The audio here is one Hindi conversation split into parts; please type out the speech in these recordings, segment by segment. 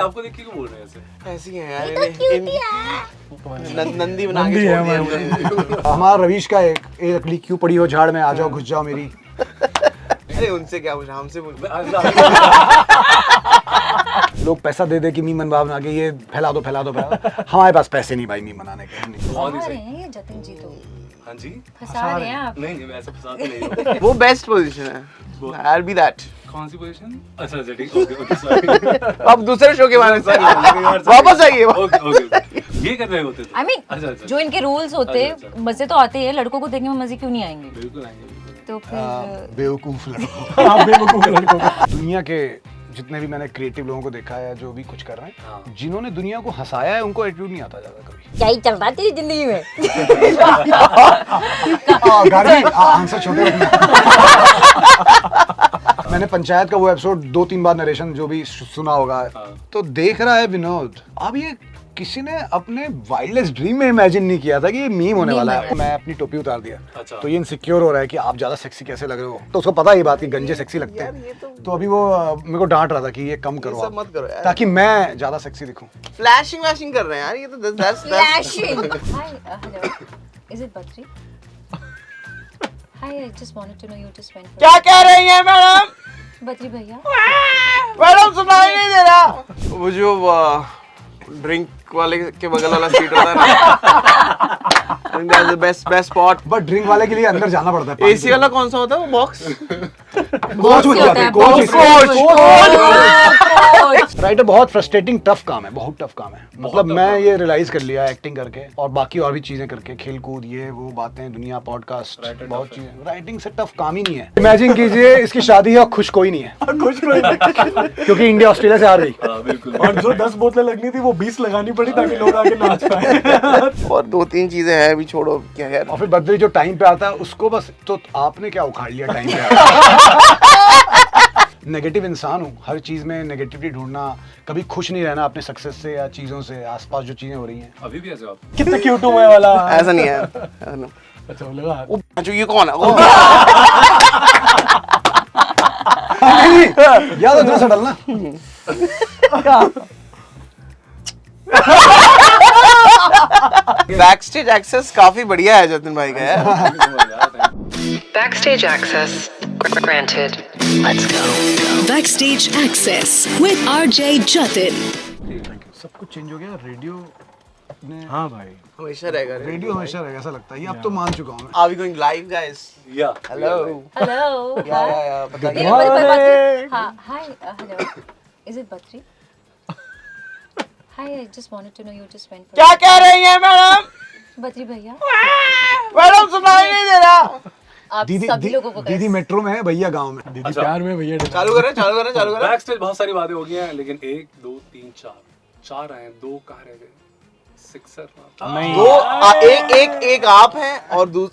आपको देख के क्यों बोल रहे हैं ऐसे? ऐसी है यार, नंदी बना के छोड़ दिया मुझे। हमारा रवीश का एक लकड़ी क्यों पड़ी हो झाड़ में, आ जाओ घुस जाओ मेरी। अरे उनसे क्या पूछा, हमसे पूछ। लोग पैसा दे दे कि मीम बनवा बना के ये फैला दो हमारे पास पैसे नहीं भाई मीम बनाने के। बहुत ही फंसा सही। रहे हैं ये जतिन जी तो, हाँ जी, फंसा रहे हैं आप। नहीं मैं ऐसा फंसाता नहीं हूँ। वो बेस्ट पोजीशन है, I'll be that। कौन सी पोजीशन? अच्छा ठीक, ओके सॉरी। अब दूसरे शो के बारे में वापस आइए। ओके ये कर रहे होते तो। I mean, अच्छा अच्छा, जो इनके रूल्स होते अच्छा, अच्छा। मजे तो आते हैं, लड़कों को देखने में मजे क्यों नहीं आएंगे? बिल्कुल आएंगे बिल्कुल। तो फिर बेवकूफ लड़कों। दुनिया के जितने भी मैंने क्रिएटिव लोगों को देखा है जो भी कुछ कर रहे हैं, हाँ। जिन्होंने दुनिया को हंसाया है उनको एटीट्यूड नहीं आता ज्यादा कभी। क्या ही चल रहा है तेरी जिंदगी में? घर में आंसर छोटे रखना। मैंने पंचायत का वो एपिसोड 2-3 बार नरेशन जो भी सुना होगा, हाँ। तो देख रहा है विनोद, अब ये किसी ने अपने वाइल्डेस्ट ड्रीम में इमेजिन नहीं किया था कि ये मीम होने वाला है। मैं अपनी टोपी उतार दिया, अच्छा। तो ये इनसिक्योर हो रहा है कि आप ज्यादा सेक्सी कैसे लग रहे हो, तो उसको पता है ये बात कि गंजे सेक्सी लगते हैं। तो अभी वो मेरे को डांट रहा था कि ये कम करो सब आप, मत करो यार। ताकि मैं ज्यादा सेक्सी दिखूं। फ्लैशिंग वैशिंग कर रहे हैं यार, ये तो that's Flashing. Hi, hello. Is it Badri? Hi, I just wanted to know you just went for. क्या कह रही हैं मैडम? बद्री भैया, मैडम सुनाई नहीं दे रहा। वो जो ड्रिंक वाले के बगल वाला सीट होता है ना, I think that's the best spot। But drink वाले के लिए अंदर जाना पड़ता है। एसी वाला कौन सा होता है वो बॉक्स? कोच में जाते हैं, कोच राइटर बहुत फ्रस्ट्रेटिंग टफ काम है, बहुत टफ काम है। मतलब मैं ये रियलाइज कर लिया एक्टिंग करके और बाकी और भी चीजें करके, खेल कूद ये वो बातें, दुनिया, पॉडकास्ट, बहुत चीजें। राइटिंग से टफ काम ही नहीं है। इमेजिन कीजिए इसकी शादी है और खुश कोई नहीं है, क्योंकि इंडिया ऑस्ट्रेलिया से हार गई। हाँ बिल्कुल। और जो 10 बोतलें लगनी थी वो 20 लगानी पड़ी ताकि लोग आके नाच पाए। और 2-3 चीजें हैं, अभी छोड़ो क्या यार। और फिर बद्री जो टाइम पे आता है उसको बस, तो आपने क्या उखाड़ लिया टाइम पे। नेगेटिव इंसान हूँ, हर चीज में नेगेटिविटी ढूंढना, कभी खुश नहीं रहना अपने सक्सेस से या चीजों से, आसपास जो चीजें हो रही हैं। अभी भी ऐसे आप? कितने क्यूट हूँ मैं वाला। ऐसा नहीं है, ऐसा नहीं। अच्छा वो लगा। अच्छा ये कौन है? याद है से डलना। बैकस्टेज एक्सेस काफी बढ़िया है जतिन भाई का यार। Backstage access granted. Let's go. Backstage Access with RJ Jatin. सब कुछ चेंज हो गया, रेडियो ने, हाँ भाई। हमेशा रहेगा रेडियो हमेशा रहेगा ऐसा लगता है, ये अब तो मान चुका हूँ मैं। Are we going live guys? या Hello. hello. या बताइए। नहीं, पर बात कर- हाँ, hi, hello. Is it Badri? Hi, I just wanted to know you just went for. क्या कह रही हैं मैडम? बद्री भैया, मैडम सुनाई नहीं दे रहा। आप सभी लोगों को दीदी मेट्रो में है, भैया गांव में। दीदी प्यार में भैया। चालू करें। बैक स्टेज बहुत सारी बातें हो गई हैं, लेकिन 1 2 3 4 आए हैं, 2 कहाँ रह गए? सिक्सर नहीं, एक आप हैं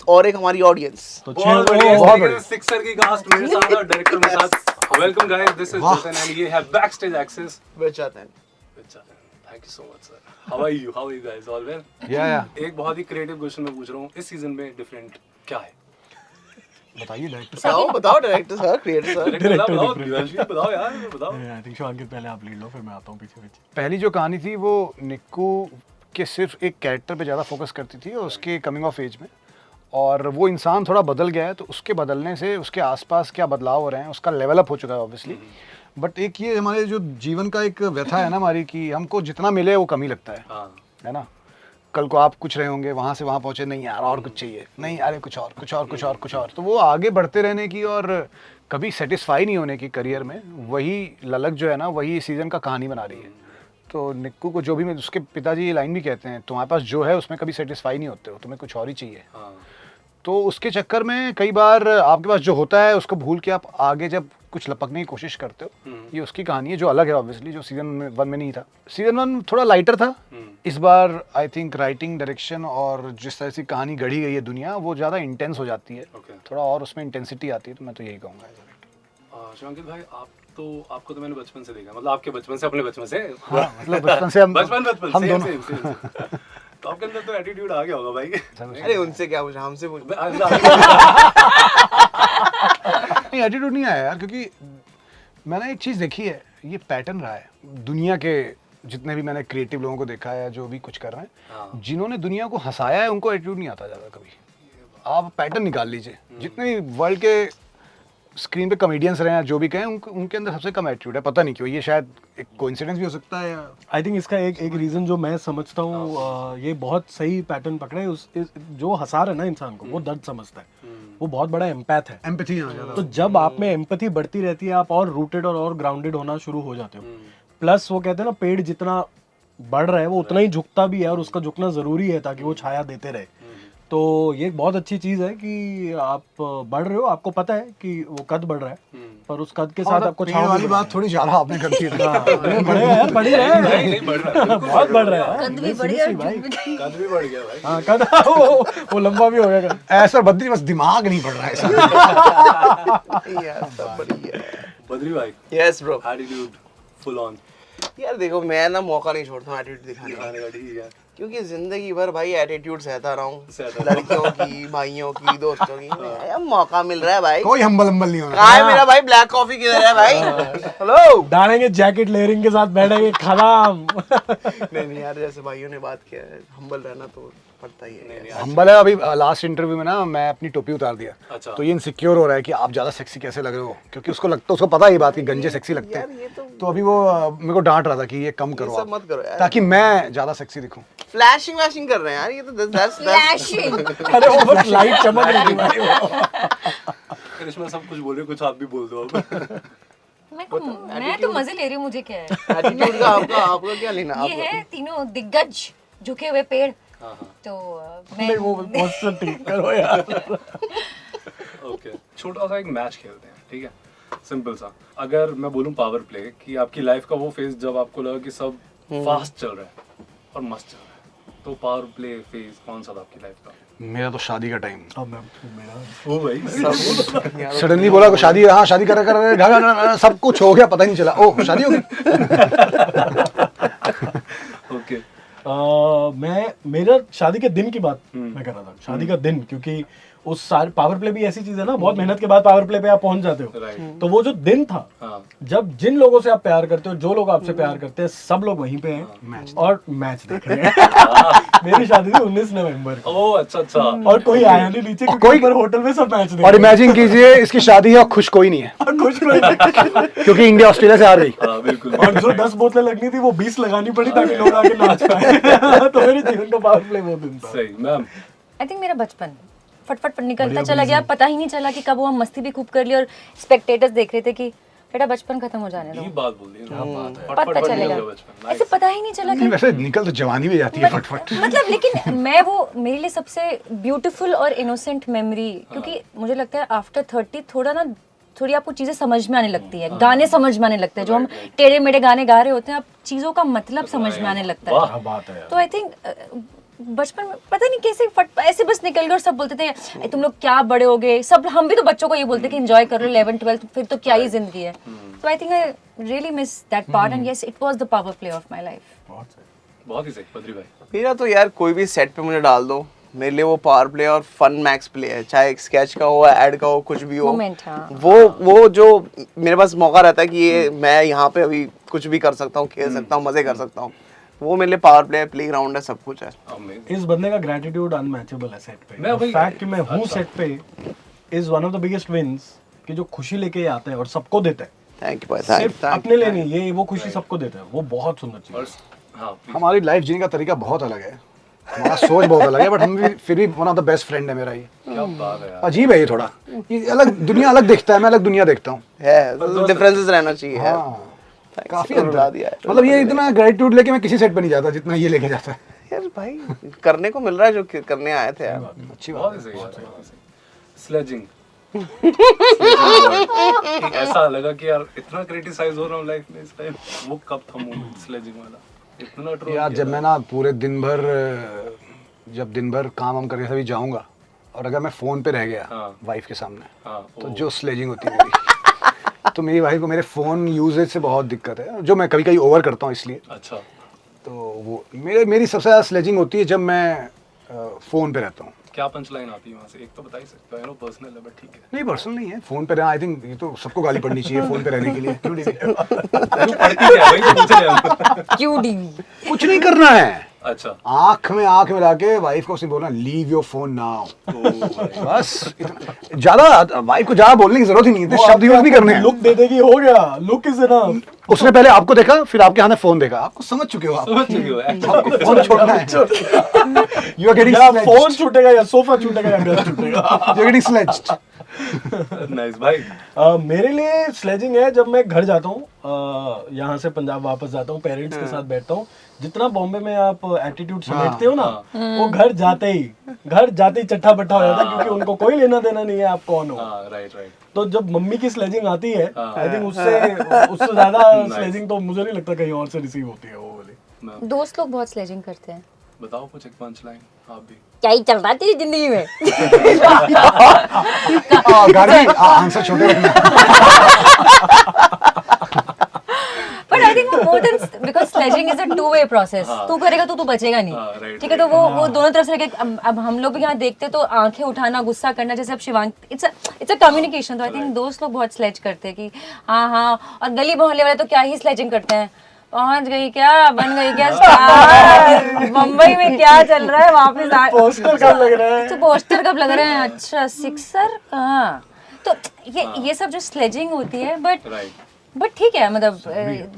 और एक हमारी ऑडियंस। बहुत बढ़िया। सिक्सर की कास्ट मेरे साथ और डायरेक्टर मेरे साथ। Welcome guys, this is Jatin and ये है backstage access. Thank you so much sir. How are you guys? All well? या एक बहुत ही क्रिएटिव क्वेश्चन मैं पूछ रहा हूँ, इस सीजन में डिफरेंट क्या है? बताइए डायरेक्टर। बताओ डायरेक्टर सर, क्रिएटर सर। बताओ दिवांशी, बताओ यार, बताओ। आई थिंक शो अंकित पहले आप लीड लो, फिर मैं आता हूँ पीछे। पहली जो कहानी थी वो निक्कू के सिर्फ एक कैरेक्टर पे ज़्यादा फोकस करती थी और उसके कमिंग ऑफ एज में, और वो इंसान थोड़ा बदल गया है, तो उसके बदलने से उसके आसपास क्या बदलाव हो रहे हैं, उसका लेवल अप हो चुका है ऑब्वियसली। बट एक ये हमारे जो जीवन का एक व्यथा है ना हमारी, कि हमको जितना मिले वो कम ही लगता है, हाँ है ना। कल को आप कुछ रहे होंगे, वहाँ से वहाँ पहुँचे, नहीं यार और कुछ चाहिए, नहीं अरे कुछ और, तो वो आगे बढ़ते रहने की और कभी सेटिस्फाई नहीं होने की करियर में, वही ललक जो है ना, वही सीज़न का कहानी बना रही है। तो निक्कू को जो भी, मैं उसके पिताजी ये लाइन भी कहते हैं, तुम्हारे पास जो है उसमें कभी सेटिस्फाई नहीं होते हो, तुम्हें कुछ और ही चाहिए। हाँ। तो उसके चक्कर में कई बार आपके पास जो होता है उसको भूल के आप आगे जब कुछ लपकने की कोशिश करते हो, ये उसकी कहानी है, जो अलग है ऑब्वियसली, जो सीजन 1 में नहीं था। सीजन 1 थोड़ा लाइटर था, इस बार आई थिंक राइटिंग, डायरेक्शन और जिस तरह से कहानी गढ़ी गई है दुनिया, वो ज़्यादा इंटेंस हो जाती है, थोड़ा और उसमें इंटेंसिटी आती है, तो मैं तो यही कहूँगा। शिवांकित भाई, आपको तो मैंने बचपन से देखा, मतलब आपके बचपन से, अपने बचपन से। हाँ, मतलब बचपन से हम दोनों। सेम। तो आपके अंदर तो एटीट्यूड आ गया होगा भाई। अरे उनसे क्या पूछा, हमसे पूछ। नहीं, एटीट्यूड नहीं आया यार, क्योंकि मैंने एक चीज़ देखी है, ये पैटर्न रहा है दुनिया के जितने भी मैंने क्रिएटिव लोगों को देखा है जो भी कुछ कर रहे हैं, हाँ। जिन्होंने दुनिया को हंसाया है उनको एटीट्यूड नहीं आता ज़्यादा कभी। आप पैटर्न निकाल लीजिए, जितने भी वर्ल्ड के स्क्रीन पे कॉमेडियंस रहे हैं जो भी कहें, उनके अंदर सबसे कम एटीट्यूड है। पता नहीं क्यों, ये शायद एक कोइंसिडेंस भी हो सकता है या आई थिंक इसका एक रीजन जो मैं समझता हूँ, ये बहुत सही पैटर्न पकड़ा है। जो हंसा रहा है ना इंसान को, वो दर्द समझता है, वो बहुत बड़ा एम्पैथ है। एम्पैथी आ जाता है। तो जब आप में एम्पैथी बढ़ती रहती है, आप और रूटेड और ग्राउंडेड होना शुरू हो जाते हो। प्लस वो कहते हैं ना, पेड़ जितना बढ़ रहा है वो उतना ही झुकता भी है, और उसका झुकना जरूरी है ताकि वो छाया देते रहे। तो ये एक बहुत अच्छी चीज है कि आप बढ़ रहे हो, आपको पता है कि वो कद बढ़ रहा है, पर उस कद के साथ आपको पेड़ वाली बात थोड़ी ज्यादा आपने कर दी। बढ़ेगा यार, बढ़ ही रहा है, नहीं बढ़ रहा, बहुत बढ़ रहा है। कद भी बढ़ गया, भाई कद भी बढ़ गया भाई। हाँ, कद वो लंबा भी हो गया। ऐसा बद्री, बस दिमाग नहीं पड़ रहा है ऐसा। यार सब बढ़िया है। बद्री भाई, yes bro. Attitude full on यार देखो, मैं ना मौका नहीं छोड़ता हूँ एटीट्यूड दिखाने का, दिखाने का, ठीक है। क्योंकि जिंदगी भर भाई एटीट्यूड सहता रहा हूँ, सहता लड़कियों की, भाइयों की, दोस्तों की। यार मौका मिल रहा है भाई। कोई हम्बल हम्बल नहीं होना। कहाँ है मेरा भाई ब्लैक कॉफी, किधर है भाई? हेलो। डालेंगे जैकेट लेयरिंग के साथ, बैठेंगे खलाम। नहीं यार, जैसे भाइयों ने बात किया है, हम्बल रहना तो पड़ता ही है। हम्बल है। अभी लास्ट इंटरव्यू में ना मैं अपनी टोपी उतार दिया, अच्छा। तो ये इनसिक्योर हो रहा है कि आप ज्यादा सेक्सी कैसे लग रहे हो, क्योंकि उसको पता है ये बात कि गंजे सेक्सी लगते हैं। तो अभी वो मेरे को डांट रहा था कि ये कम करो सब आप, मत करो यार। ताकि मैं ज्यादा सेक्सी दिखूं। फ्लैशिंग वैशिंग कर रहे हैं यार, ये तो 10 फ्लैशिंग। अरे वो बस लाइट चमक रही थी भाई वो। करिश्मा सब कुछ बोल रहे हो, कुछ आप भी बोल दो अब। मैं तो मजे ले रही हूँ, मुझे क्या है। एटीट्यूड का आपका क्या लेना? ये है तीनों दिग्गज झुके हुए पेड़। तो मैं नहीं, वो पोस्टर ठीक करो यार। ओके, छोटा सा एक मैच खेलते हैं, ठीक है? सिंपल सा। अगर मैं बोलूं पावर प्ले, कि आपकी लाइफ का वो फेज जब आपको लगा कि सब फास्ट चल रहा है और मस्त चल रहा है, तो पावर प्ले फेज कौन सा था आपकी लाइफ का? मेरा तो शादी का टाइम। ओ भाई, सडनली बोला को शादी, हाँ शादी कर सब कुछ हो गया, पता ही नहीं चला, ओह शादी हो गई। ओके। मेरा शादी के दिन की बात मैं कर रहा था, शादी का दिन, क्योंकि उस सारे पावर प्ले भी ऐसी चीज है ना, बहुत मेहनत के बाद पावर प्ले पे आप पहुंच जाते हो। राइट। तो वो जो दिन था, हाँ। जब जिन लोगों से आप प्यार करते हो, जो लोग आपसे प्यार करते हैं, सब लोग वहीं पे हैं और मैच देख रहे हैं। मेरी शादी थी 19 नवंबर को, ओ अच्छा अच्छा। और कोई आया नहीं नीचे, क्योंकि कोई- ऊपर होटल में सब मैच देख और रहे इमेजिन कीजिए इसकी शादी है और खुश कोई नहीं है, हैं। कुछ कोई नहीं। क्योंकि इंडिया ऑस्ट्रेलिया से हार गई। हाँ बिल्कुल। और जो 10 बोतलें लगनी थी वो 20 लगानी पड़ी ताकि लोग आके नाच पाए। तो मेरे जीवन का पावर प्ले वो दिन था। सही। मैम, आई थिंक मेरा बचपन फटफट निकलता चला गया, पता ही नहीं चला कि कब वो हम मस्ती भी खूब कर ली और स्पेक्टेटर्स देख रहे थे कि बेटा बचपन खत्म हो जाने ये दो, बात बोल दी ना, पता फटफट चलेगा। निकल गया बचपन। ऐसे पता ही नहीं चला कि वैसे निकल तो जवानी में जाती है फटफट। मतलब, लेकिन मैं वो मेरे लिए सबसे ब्यूटीफुल और इनोसेंट मेमोरी, क्योंकि मुझे लगता है आफ्टर 30 थोड़ी आपको चीजें समझ में आने लगती है, गाने समझ में आने लगते हैं, जो हम टेढ़े मेढ़े गाने गा रहे होते हैं, अब चीजों का मतलब समझ में आने लगता है। क्या बात है यार। तो आई थिंक बचपन में पता नहीं कैसे ऐसे बस निकल गए, और सब बोलते थे "ए, तुम लोग क्या बड़े हो गए", सब हम भी तो बच्चों को ये बोलते कि एंजॉय करो 11th 12th, फिर तो क्या ही जिंदगी है। तो I think I really miss that part, and yes it was the power play of my life. बहुत ही सही बद्री भाई। मेरा तो यार कोई भी सेट पे मुझे डाल दो, मेरे लिए वो पावर प्ले और फन मैक्स प्ले है, चाहे एक स्केच का हो, ऐड का हो, कुछ भी हो। मोमेंट, हाँ। वो जो मेरे पास मौका रहता है कि ये मैं यहाँ पे अभी कुछ भी कर सकता हूँ, खेल सकता हूँ, मजे कर सकता हूँ, वो मेरे लिए पावर प्ले, प्ले ग्राउंड है, सब कुछ है। Amazing। इस बंदे का ग्रेटिट्यूड अनमैचेबल है सेट पे। मैं वही- फैक्ट कि मैं हूँ सेट पे is one of the biggest wins, कि जो खुशी लेके आता है और सबको देता है, थैंक यू भाई, सिर्फ अपने लिए नहीं, ये वो खुशी सबको देता है, वो बहुत सुंदर चीज और है। हाँ please। हमारी लाइफ जीने का तरीका बहुत अलग है, हमारा सोच बहुत अलग है, बट हम भी फिर भी one of the best friend है मेरा। ये क्या बात है यार। अजीब है, ये थोड़ा, ये अलग दुनिया अलग दिखता है, मैं अलग दुनिया देखता हूँ। डिफरेंसेस रहना चाहिए यार। हाँ, काफी बता अंतर दिया है। मतलब ये इतना ग्रेटिट्यूड लेके मैं किसी सेट पे नहीं जाता जितना ये लेके जाता है। यार भाई करने को मिल रहा है जो करने आए थे यार। अच्छी बात बहुत ही सही यार, बहुत ही सही। स्लेजिंग। ऐसा लगा कि यार इतना क्रिटिसाइज हो रहा हूँ लाइफ में इस टाइम, वो कब था मोमेंट स्लेजिंग वाला, इतना ट्रोल यार। जब मैं ना पूरे दिन भर, जब दिन भर काम वाम करके सभी जाऊंगा और अगर मैं फोन पे रह गया हाँ। वाइफ के सामने, हाँ, तो ओ। जो स्लेजिंग होती है मेरी, तो मेरी वाइफ को मेरे फोन यूजेज से बहुत दिक्कत है, जो मैं कभी कभी ओवर करता हूँ इसलिए। अच्छा। तो वो मेरी सबसे ज़्यादा स्लेजिंग होती है जब मैं फोन पे रहता हूँ। क्या पंच लाइन आती है वहाँ से? एक तो बता ही सकते हो, आई नो पर्सनल है बट ठीक है। नहीं पर्सनल नहीं है, फोन पे रहना आई थिंक ये तो सबको गाली पड़नी चाहिए फोन पे रहने के लिए। क्यों नहीं? क्यों पढ़ती क्या है? वही तो पूछ रहे हैं हम। क्यों डी? कुछ नहीं करना है, अच्छा आंख में आंख मिला के वाइफ को उसने बोलना लीव योर फोन नाउ, बस इतना। ज्यादा वाइफ को ज्यादा बोलने की जरूरत ही नहीं है, शब्द यूज नहीं करने हैं। लुक दे देगी, हो गया, लुक इज इनफ। उसने पहले आपको देखा, फिर आपके हाथ में फोन देखा, आपको समझ चुके हो आप। समझ चुके हो आपको फोन छोड़ना है। यू आर गेटिंग या फोन छूटेगा या सोफा छूटेगा या घर छूटेगा। You are getting sledged. Nice भाई। मेरे लिए स्लेजिंग है जब मैं घर जाता हूँ, यहाँ से पंजाब वापस जाता हूँ, पेरेंट्स के साथ बैठता हूँ। जितना बॉम्बे में आप एटीट्यूड समेटते हो ना, वो घर जाते ही चट्टा बट्टा हो जाता है, क्योंकि उनको कोई लेना देना नहीं है आप कौन हो। Right right. तो जब मम्मी की स्लेजिंग आती है, आई थिंक उससे ज्यादा स्लेजिंग तो मुझे नहीं लगता कहीं और से रिसीव होती है वो वाली। दोस्त लोग बहुत स्लेजिंग करते हैं। बताओ कुछ एक पंच लाइन आप भी। क्या ही चल रहा है तेरी जिंदगी में? गाड़ी आंसर छोटे रखना। But I think more than because sledging is a two-way process. तू करेगा तो तू बचेगा नहीं, right, ठीक है? तो वो दोनों तरफ से अब हम लोग भी यहाँ देखते तो आंखें उठाना, गुस्सा करना, जैसे अब शिवांग, इट्स अ कम्युनिकेशन। तो आई थिंक दोस्त लोग बहुत स्लेज करते हैं कि हाँ, और गली मोहल्ले वाले तो क्या ही स्लेजिंग करते हैं। पहुंच गई क्या, बन गई क्या स्टार, मुंबई में क्या चल रहा है, वापस पोस्टर कब लग रहा है? तो पोस्टर कब लग रहे हैं? अच्छा सिक्सर कहाँ? तो ये सब जो स्लेजिंग होती है, बट ठीक है, मतलब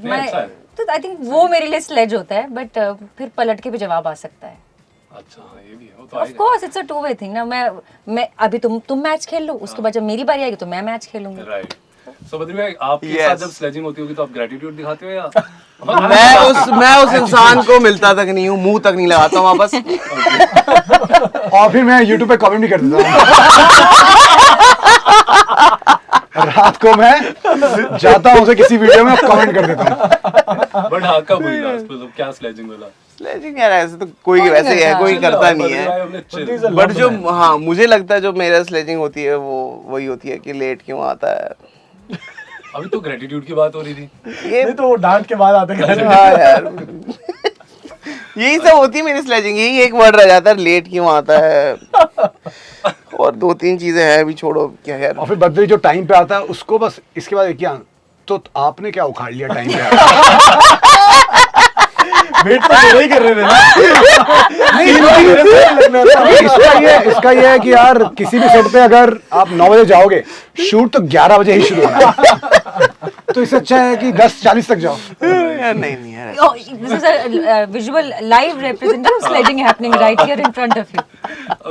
मैं तो आई थिंक वो मेरे लिए स्लेज होता है, बट फिर पलट के भी जवाब आ सकता है। अच्छा हाँ, ये भी है, वो तो of course it's a two way thing ना। मैं अभी तुम मैच खेल लो, उसके बाद जब मेरी बारी आएगी तो मैं मैच खेलूंगी। राइट। सो बद्री भाई, आपके साथ जब स्लेजिंग होती होगी तो आप ग्रेटिट्यूड दिखाते हो या? मैं उस इंसान को मिलता तक नहीं हूँ, मुंह तक नहीं लगाता हूँ वापस। और फिर मैं YouTube पे कमेंट भी कर देता हूँ। रात को मैं जाता हूँ उसे किसी वीडियो में कमेंट कर देता हूँ। बट हाँ, कब हुई लास्ट में? क्या स्लेजिंग वाला? स्लेजिंग यार ऐसे तो कोई वैसे है, कोई करता नहीं है। बट जो हाँ मुझे लगता है जो मेरा स्लेजिंग होती है वो वही होती है कि लेट क्यों आता है। अभी तो ग्रेटिट्यूड की बात हो रही थी। नहीं तो वो डांट के बाद आते हैं। हाँ यार, यही सब होती है मेरी स्लेजिंग, यही एक वर्ड रह जाता है, लेट क्यों आता है। और 2-3 चीजें हैं, भी छोड़ो क्या यार। और फिर बद्री जो टाइम पे आता है उसको बस इसके बाद क्या, तो आपने क्या उखाड़ लिया टाइम पे आकर? वेट तो नहीं कर रहे थे ना। इसका ये है कि यार किसी भी सेट पे अगर आप 9 बजे जाओगे, शूट तो 11 बजे ही शुरू होना है। तो इससे अच्छा है कि 10:40 तक जाओ। यार नहीं यार। Oh, this is a visual live representation of sledging happening right here in front of you.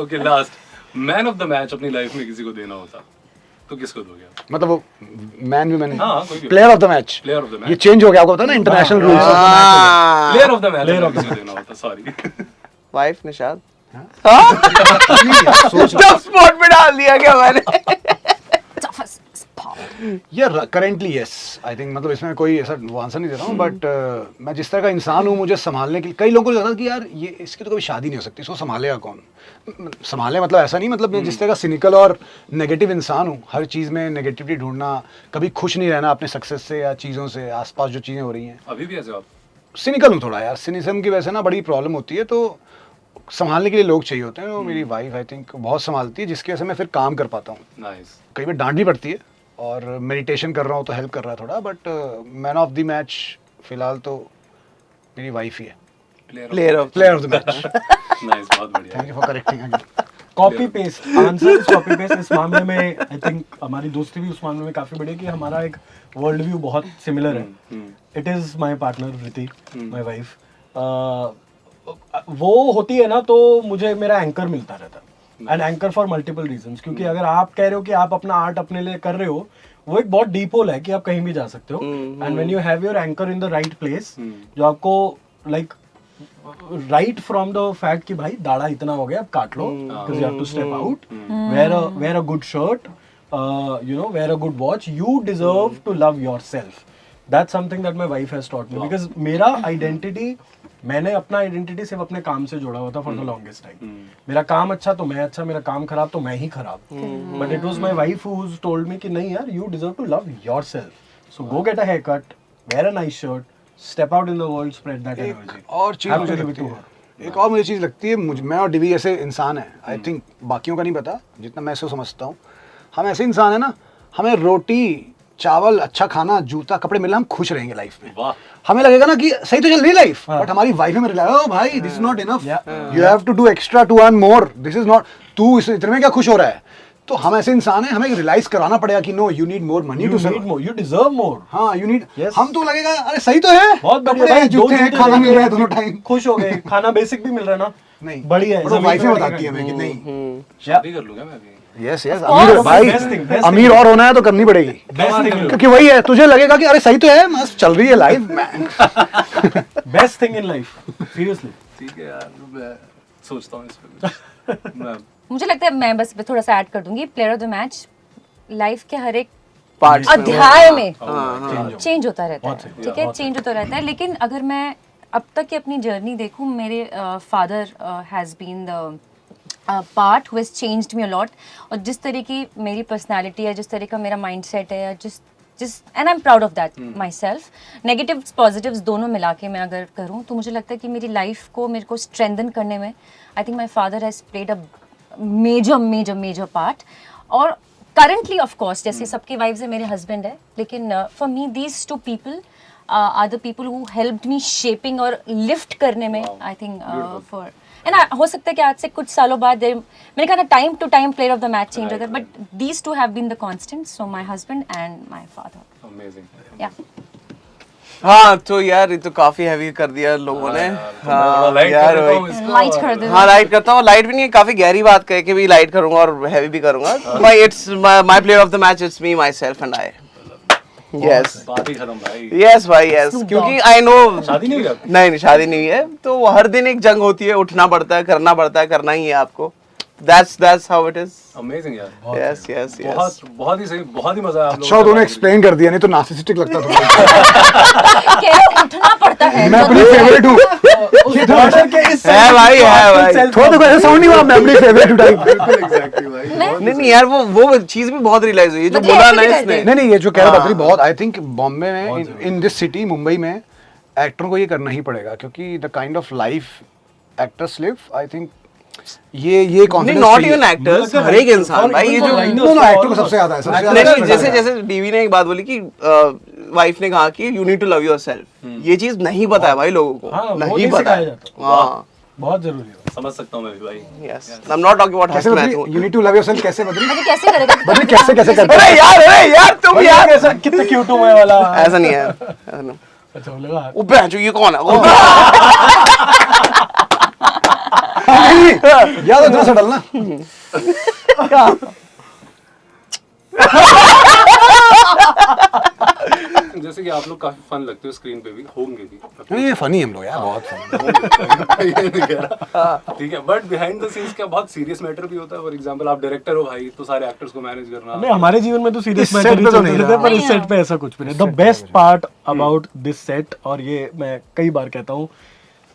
Okay, last man of the match अपनी लाइफ में किसी को देना होता तो किसको दोगे आप? मतलब वो मैन भी मैन, हाँ, कोई भी। Player of the match. Player of the match. ये चेंज हो गया, आपको पता ना international rules. Player of the match किसको देना होता? सॉरी। वाइफ निशाद। सोच जब स्पॉट पे डाल दिया क्या मैंने। Toughest spot. यार करेंटली यस, आई थिंक मतलब इसमें कोई ऐसा वो आंसर नहीं दे रहा हूँ, बट मैं जिस तरह का इंसान हूँ, मुझे संभालने के लिए कई लोगों को लगता है कि यार ये इसकी तो कभी शादी नहीं हो सकती, इसको संभालेगा कौन? संभाले मतलब ऐसा नहीं, मतलब मैं जिस तरह का सिनिकल और नेगेटिव इंसान हूँ, हर चीज़ में नेगेटिविटी ढूंढना, कभी खुश नहीं रहना अपने सक्सेस से या चीज़ों से, आसपास जो चीज़ें हो रही हैं। अभी भी ऐसे आप? सिनिकल हूँ थोड़ा यार, सिनिज्म की वजह से ना बड़ी प्रॉब्लम होती है, तो संभालने के लिए लोग चाहिए होते हैं। और मेरी वाइफ आई थिंक बहुत संभालती है, जिसकी वजह से मैं फिर काम कर पाता हूँ। नाइस। कई बार डांट भी पड़ती है और मेडिटेशन कर रहा हूँ तो हेल्प कर रहा है थोड़ा, but man of the match फिलहाल तो मेरी वाइफ ही है। Player of the match. Nice, बहुत बढ़िया। Thank you for correcting again. Copy paste answer, copy paste. इस मामले में आई थिंक हमारी दोस्ती भी उस मामले में काफी बड़ी है कि हमारा एक वर्ल्ड व्यू बहुत सिमिलर है। It is my partner Riti, my wife. वो होती है ना तो मुझे मेरा एंकर मिलता रहता है, and anchor for multiple reasons. क्योंकि अगर आप कह रहे हो कि आप अपना आर्ट अपने लिए कर रहे हो, वो एक बहुत डीप होल है कि आप कहीं भी जा सकते हो। And when you have your anchor in the right place, जो आपको like right from the fact कि भाई दाढ़ा इतना हो गया, अब काट लो, because you have to step out, wear a good shirt, wear a good watch, you deserve to love yourself. That's something that my wife has taught me, because मेरा आइडेंटिटी, मैंने अपना आइडेंटिटी सिर्फ अपने काम से जोड़ा हुआ था फॉर द लॉन्गेस्ट टाइम। मेरा काम अच्छा तो मैं अच्छा, मेरा काम खराब तो मैं ही खराब। But it was my wife who told me कि नहीं यार, you deserve to love yourself, so go get a haircut, wear a nice shirt, step out in the world, spread that energy. और चीज़ मुझे लगती है, एक और मुझे चीज़ लगती है, मैं और डिवी ऐसे इंसान हैं, आई थिंक बाकियों का नहीं पता, जितना मैं इसको समझता हूँ, हम ऐसे इंसान है ना, हमें रोटी चावल अच्छा खाना जूता कपड़े मिलना, हम खुश रहेंगे लाइफ में। वाह। हमें लगेगा ना कि सही तो चल रही लाइफ, बट हमारी वाइफ में रिलाय, ओ भाई this is not enough, you have to do extra to earn more, this is not, तू इस इतने में क्या खुश हो रहा है। तो हम ऐसे इंसान हैं, हमें रियलाइज कराना पड़ेगा कि no, you need more money to survive, more, you deserve more. हाँ यू नीड, Yes. हम तो लगेगा अरे सही तो है, बहुत बढ़िया कपड़े भाई, हैं, दो जूते हैं, जूते खाना हैं, मिल रहा है दोनों टाइम। खुश हो गए, खाना बेसिक भी मिल रहा है ना, नहीं बढ़िया है। बट वो जमीन वाइफ पे बताती है हमें कि नहीं, शादी कर लूंगा मैं अभी। यस यस अमीर भाई, best thing. अमीर और होना है तो करनी पड़ेगी, बेस्ट थिंग, क्योंकि वही है, तुझे लगेगा कि अरे सही तो है, मस्त चल रही है life man. Best thing in life, seriously. ठीक है यार, मैं सोचता हूँ इस पे मैं मुझे लगता है मैं बस थोड़ा सा ऐड कर दूंगी, player of the match life के हर एक पार्ट अध्याय में हाँ, चेंज होता रहता बहुत है, सही, ठीक है, चेंज होता रहता है। लेकिन अगर मैं अब तक की अपनी जर्नी देखूं, मेरे father has been the part who has changed me a lot, और जिस तरह की मेरी पर्सनालिटी है, जिस तरह का मेरा माइंड सेट है, या जिस and I am proud of that my self, negatives positives दोनों मिला के मैं अगर करूँ तो मुझे लगता है कि मेरी लाइफ को मेरे को स्ट्रेंथन करने में I think my father has played a major part. और करंटली ऑफ कोर्स जैसे सबकी वाइफ्स है, मेरे हस्बैंड है, लेकिन for me these two people are the people who helped me shaping और लिफ्ट करने में, आई थिंक फॉर एंड हो सकता है कि आज से कुछ सालों बाद मैंने कहा ना, time to time player of the match change होता है, but these two have been the constant, so my husband and my father. Amazing. या हाँ तो यार ये तो काफी हैवी कर दिया लोगों ने। हाँ यार वही, लाइट कर दे। हाँ लाइट करता हूँ, लाइट भी नहीं, काफी गहरी बात कह के भी लाइट करूंगा और हैवी भी करूंगा। My player of the match it's me, my self and I. Yes बात ही खत्म भाई। यस भाई यस, क्योंकि आई नो शादी नहीं हुई आपकी? नहीं शादी नहीं है, तो हर दिन एक जंग होती है, उठना पड़ता है, करना पड़ता है, करना ही है आपको। That's how it is. Amazing यार। Yes. बहुत ही सही, बहुत ही मजा आया आप अच्छा लोगों तूने से एक्सप्लेन कर दिया, नहीं तो नार्सिसिस्टिक लगता था। कैसे उठना पड़ता है, मैं अपनी फेवरेट हूँ, है भाई, है भाई। थोड़ा तो ऐसा साउंड नहीं हुआ, मैं अपनी फेवरेट हूँ टाइप। एग्जैक्टली भाई। नहीं यार, वो चीज भी बहुत रियलाइज हुई है जो मतलब बोला ऐसे ना भी इसने। करते नहीं ये जो कह रहा बकरी बहुत, आई थिंक बॉम्बे में, इन दिस सिटी मुंबई में एक्टरों को ये करना ही पड़ेगा, क्योंकि the kind of life actors live, I think ये कॉन्फिडेंस नॉट इवन एक्टर्स, हर एक इंसान भाई, ये जो नो एक्टर को सबसे ज्यादा है, सबसे ज्यादा नहीं, जैसे डीवी ने एक बात बोली कि वाइफ ने कहा कि you need to love yourself, ये चीज नहीं पता है भाई लोगों को, हाँ, वो नहीं नहीं पता सिखाया है। जाता। हाँ बहुत जरूरी है। समझ सकता हूँ मैं भी भाई। Yes, I am not talking about कैसे हस्बैंड। बदली, you need to love yourself कैसे बदली, अरे कैसे करेगा? बदली कैसे करता अरे यार तुम यार ऐसा कितना क्यूट हूँ मैं वाला। ऐसा नहीं है, ऐसा नहीं। अच्छा बोलेगा वो बहन ये कौन है? याद है थोड़ा सा डलना। जैसे कि आप लोग काफी फन लगते हो स्क्रीन पे भी, होंगे भी। नहीं ये फनी हम लोग यार, बहुत फनी। ये नहीं कह रहा। ठीक है, बट बिहाइंड द सीन्स क्या बहुत सीरियस मैटर भी होता है। फॉर एग्जांपल आप डायरेक्टर हो भाई, तो सारे एक्टर्स को मैनेज करना। नहीं, हमारे जीवन में तो सीरियस इस मैटर set ही पे तो चलते नहीं रहते हैं, रहा। पर इस सेट पे ऐसा कुछ भी नहीं। The best part about this set, और ये मैं कई बार कहता हूँ,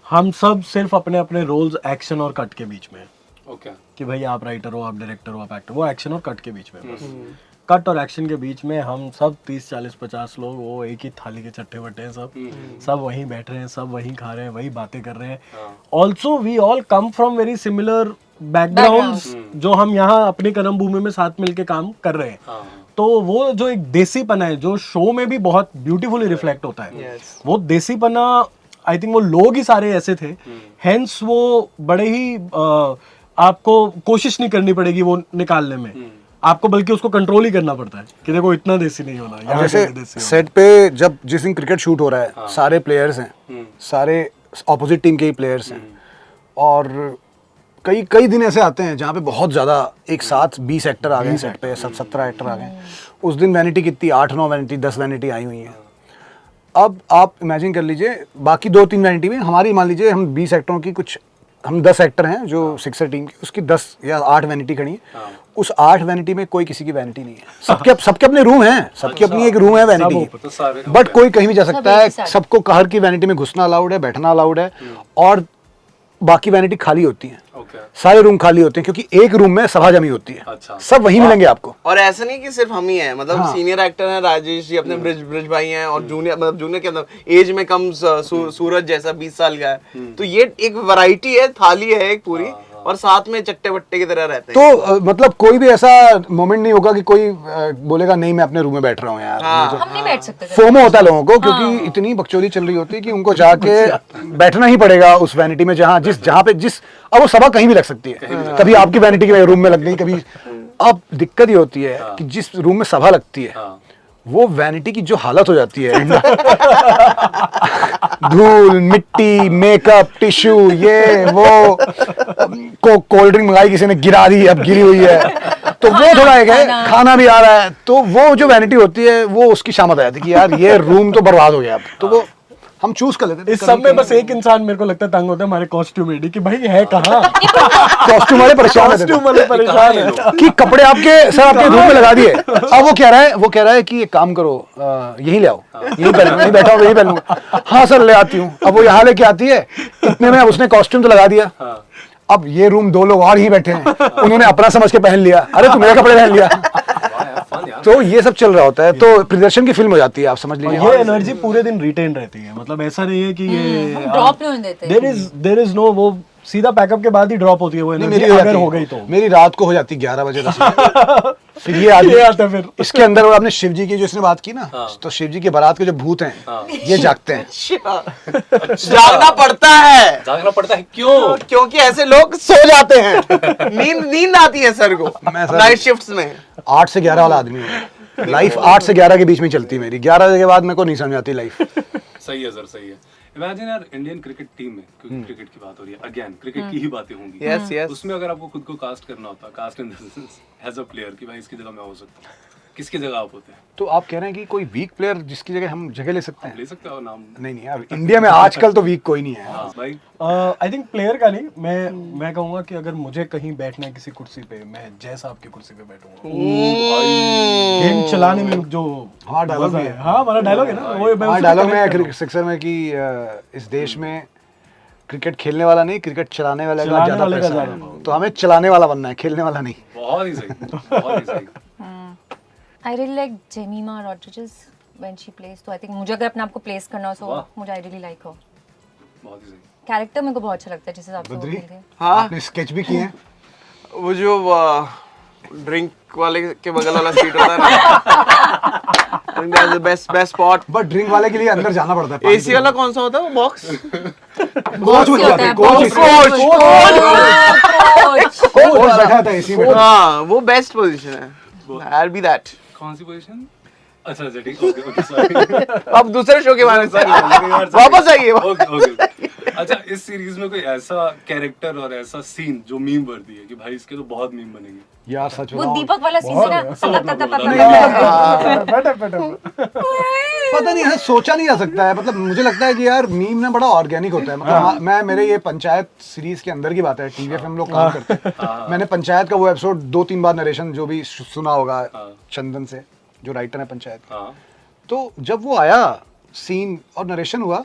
हम सब सिर्फ अपने अपने रोल्स एक्शन और कट के बीच में हैं। ओके। कि भाई आप राइटर हो, आप डायरेक्टर हो, आप एक्टर, वो एक्शन और कट के बीच में है बस। कट और एक्शन के बीच में हम सब 30 40 50 लोग वो एक ही थाली के चट्टे बट्टे हैं, सब वहीं बैठ रहे हैं, सब वहीं खा रहे हैं, वही बातें कर रहे हैं। Also we all come from very similar backgrounds, जो हम यहाँ अपनी कर्म भूमि में साथ मिलके काम कर रहे हैं। तो वो जो एक देसीपना है, जो शो में भी बहुत ब्यूटीफुली रिफ्लेक्ट होता है, वो देसीपना आई थिंक वो लोग ही सारे ऐसे थे, हेंस वो बड़े ही आपको कोशिश नहीं करनी पड़ेगी वो निकालने में, आपको बल्कि उसको कंट्रोल ही करना पड़ता है कि देखो इतना देसी नहीं होना। यहाँ जैसे के देसी सेट पे जब जिस दिन क्रिकेट शूट हो रहा है, सारे प्लेयर्स हैं, सारे ऑपोजिट टीम के ही प्लेयर्स हैं, और कई दिन ऐसे आते हैं जहाँ पे बहुत ज़्यादा एक साथ 20 एक्टर आ गए सेट पे, 17 एक्टर आ गए। उस दिन वैनिटी कितनी, 8-9 वैनिटी 10 वैनिटी आई हुई हैं। अब आप इमेजिन कर लीजिए बाकी 2-3 वैनिटी में हमारी, मान लीजिए हम 20 एक्टरों की कुछ, हम 10 एक्टर हैं जो सिक्सर टीम की, उसकी 10 या 8 वैनिटी खड़ी है। उस 8 वैनिटी में कोई किसी की वैनिटी नहीं है, सबके अपने रूम हैं, सबकी अपनी एक रूम है वैनिटी की, तो सारे बट कोई कहीं भी जा सकता है, एक साथ। सबको हर की वैनिटी में घुसना अलाउड है, बैठना अलाउड है, और बाकी वैनिटी खाली होती हैं। Okay. सारे रूम खाली होते हैं क्योंकि एक रूम में सभा जमी होती है। अच्छा। सब वहीं मिलेंगे आपको। और ऐसा नहीं कि सिर्फ हम ही हैं, मतलब सीनियर एक्टर हैं राजेश जी, अपने ब्रिज भाई हैं, और जूनियर मतलब जूनियर के अंदर एज में कम सूरज जैसा 20 साल का है। तो ये एक वैरायटी है, थाली है एक पूरी, और साथ में चट्टे बट्टे की तरह रहते हैं। तो मतलब कोई भी ऐसा मोमेंट नहीं होगा कि कोई बोलेगा नहीं मैं अपने रूम में बैठ रहा हूँ यार। हम नहीं बैठ सकते थे। फोमो होता है लोगों को क्योंकि इतनी बकचोदी चल रही होती है कि उनको जाके बैठना ही पड़ेगा उस वैनिटी में जहाँ पे अब वो सभा कहीं भी लग सकती है। कभी आपकी वैनिटी के रूम में लग गई, कभी। अब दिक्कत ये होती है कि जिस रूम में सभा लगती है वो वैनिटी की जो हालत हो जाती है धूल मिट्टी मेकअप टिश्यू ये वो कोल्ड ड्रिंक मंगाई किसी ने गिरा दी, अब गिरी हुई है, तो वो थोड़ा एक है, खाना भी आ रहा है, तो वो जो वैनिटी होती है वो उसकी शामत आ जाती है कि यार ये रूम तो बर्बाद हो गया अब। तो वो हम चूज कर लेते हैं। इस सब में बस एक इंसान मेरे को लगता है तंग होता है, हमारे कॉस्ट्यूमेडी की, भाई है कहाँ? कॉस्ट्यूम वाले परेशान कॉस्ट्यूम वाले परेशान है कि कपड़े आपके रूम में लगा दिए। अब वो कह रहा है कि एक काम करो, यही ले आओ, यही पहनूंगा, यही बैठा हूँ यही पहनूंगा। हाँ सर ले आती हूँ। अब वो यहाँ लेके आती है, इतने में उसने कॉस्ट्यूम तो लगा दिया। अब ये रूम 2 लोग और ही बैठे हैं, उन्होंने अपना समझ के पहन लिया, अरे तू मेरे कपड़े पहन लिया। तो ये सब चल रहा होता है, तो प्रदर्शन की फिल्म हो जाती है, आप समझ लीजिए। ये एनर्जी पूरे दिन रिटेन रहती है, मतलब ऐसा नहीं है कि ये ड्रॉप नहीं होने देते। देयर इज नो, वो सीधा पैकअप के बाद ही ड्रॉप होती है वो एनर्जी, अगर हो गई तो। मेरी रात को हो जाती 11 बजे 10 बजे। फिर ये आता है। फिर इसके अंदर वो आपने शिव जी की जो इसने बात की ना, तो शिव जी के बारात के जो भूत हैं ये जागते हैं। जागना पड़ता है। जागना पड़ता है क्यों? क्योंकि ऐसे लोग सो जाते हैं, नींद आती है सर को नाइट शिफ्ट्स में। 8 से 11 वाला आदमी हूँ, लाइफ 8 से 11 के बीच में चलती है मेरी। 11 के बाद मेरे को नहीं समझ आती लाइफ। सही है सर, सही है। इमेजिन यार इंडियन क्रिकेट टीम में, क्योंकि क्रिकेट की बात हो रही है, अगेन क्रिकेट की ही बातें होंगी। Yes yes. उसमें अगर आपको खुद को कास्ट करना होता, cast in as a player कि भाई इसकी जगह मैं हो सकता हूँ, किसकी जगह आप होते हैं? तो आप कह रहे हैं कि कोई वीक प्लेयर जिसकी जगह हम जगह ले सकते हैं? ले सकते हो नाम? नहीं यार, इंडिया में आजकल तो वीक कोई नहीं है। हाँ भाई। आई थिंक प्लेयर का नहीं, मैं कहूंगा कि अगर मुझे कहीं बैठना है किसी कुर्सी पे, मैं जय साहब की कुर्सी पे बैठूंगा। गेम चलाने में जो हाँ डायलॉग भी है। हाँ हमारा डायलॉग है ना वो, हाँ डायलॉग में सिक्सर में कि इस देश में क्रिकेट खेलने वाला नहीं, क्रिकेट चलाने वाले का ज्यादा पैसा है। तो हमें चलाने वाला बनना है, खेलने वाला नहीं। बहुत ही सही, बहुत ही सही। I really like Jemima Rodriguez when she plays. तो I think मुझे अगर अपने आप को प्लेस करना हो तो मुझे I really like her. बहुत ही सही। कैरेक्टर मेरे को बहुत अच्छा लगता है जिस हिसाब से वो खेलती है। हाँ आपने स्केच भी किए हैं? वो जो ड्रिंक वाले के बगल वाला सीट होता है ना, I think that's the best spot. But drink वाले के लिए अंदर जाना पड़ता है। एसी वाला कौन सा होता है वो बॉक्स? कोच में जाते हैं, कोच बैठा था एसी में। हाँ वो बेस्ट पोजीशन है। I'll be that. कौन सी पोजीशन? अच्छा अच्छा ठीक, ओके ओके सॉरी। अब दूसरे शो के बारे में वापस आइए। Okay okay. अच्छा इस सीरीज में कोई ऐसा कैरेक्टर और ऐसा सीन जो मीम वर्दी है कि भाई इसके तो बहुत मीम बनेंगे? यार सच वो बताऊं, दीपक वाला सीन है ना, पता नहीं है, सोचा नहीं जा सकता है। मतलब मुझे लगता है कि यार मीम ना बड़ा ऑर्गेनिक होता है। मतलब मेरे ये पंचायत सीरीज के अंदर की बात है, टीवीएफ हम लोग काम करते हैं। मैंने पंचायत का वो एपिसोड 2-3 बार नरेशन जो भी सुना होगा चंदन से, जो राइटर है पंचायत। तो जब वो आया सीन और नरेशन हुआ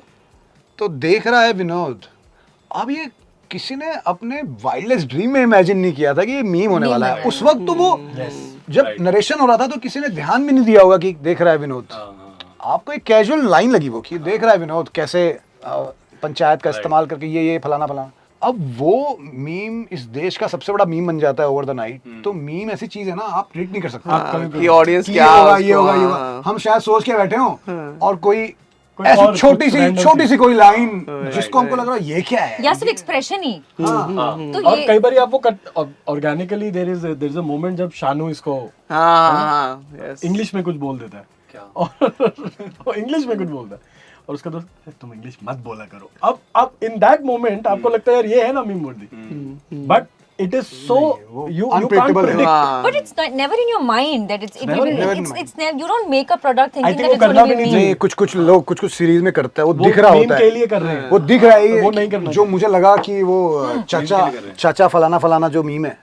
तो देख रहा है विनोद, अब ये किसी ने अपने वाइल्डेस्ट ड्रीम में इमेजिन नहीं किया था कि ये मीम होने वाला है। उस वक्त तो वो जब नरेशन हो रहा था तो किसी ने ध्यान भी नहीं दिया होगा कि देख रहा है विनोद। आपको एक कैजुअल लाइन लगी वो कि देख रहा है विनोद कैसे पंचायत का इस्तेमाल करके ये फलाना फलाना। अब वो मीम इस देश का सबसे बड़ा मीम बन जाता है ओवर द नाइट। तो मीम ऐसी चीज है ना, आप प्रिडिक्ट नहीं कर सकते कि ऑडियंस क्या होगा, ये होगा ये होगा। हम शायद सोच के बैठे हों और कोई ऐसी छोटी सी कोई लाइन जिसको हमको लग रहा है ये क्या है, या सिर्फ एक्सप्रेशन ही। तो और ये कई बार आप वो organically there is a moment जब शानू इसको इंग्लिश में कुछ बोल देता है, क्या? और इंग्लिश में कुछ बोलता है और उसका दोस्त तुम इंग्लिश मत बोला करो। अब इन दैट मोमेंट आपको लगता है यार ये है ना मीम वर्दी, but it is so you can't predict. But it's not, never in your mind that it's never in it's never, you don't make a product thinking think that it's वो करना going to भी be नहीं meme. कुछ लोग कुछ सीरीज में करता है, वो दिख रहा होता है के लिए कर रहे हैं, वो दिख रहा है वो नहीं करना जो मुझे लगा कि वो चाचा फलाना जो मीम है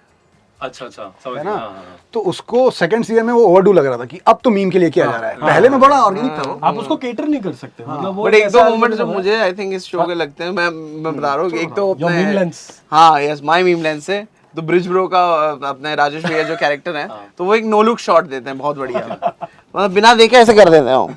अच्छा समझ है गया, ना। हाँ। तो उसको सेकंड सीजन में वो ओवरडू लग रहा था कि अब तो मीम के लिए किया जा रहा है। पहले में बड़ा ऑर्गेनिक था वो। आप उसको केटर नहीं कर सकते, मतलब वो बट एक दो ऐसा मोमेंट जो algorithm है। मुझे आई थिंक इस शो के लगते हैं, मैं बता रहा हूँ, एक तो Your meme lens. हाँ यस माय मीम लेंस है, तो ब्रिज ब्रो का अपने राजेश भैया जो कैरेक्टर है, तो वो एक नो लुक शॉट देते हैं बहुत बढ़िया, मतलब बिना देखे ऐसे कर देते हैं वो,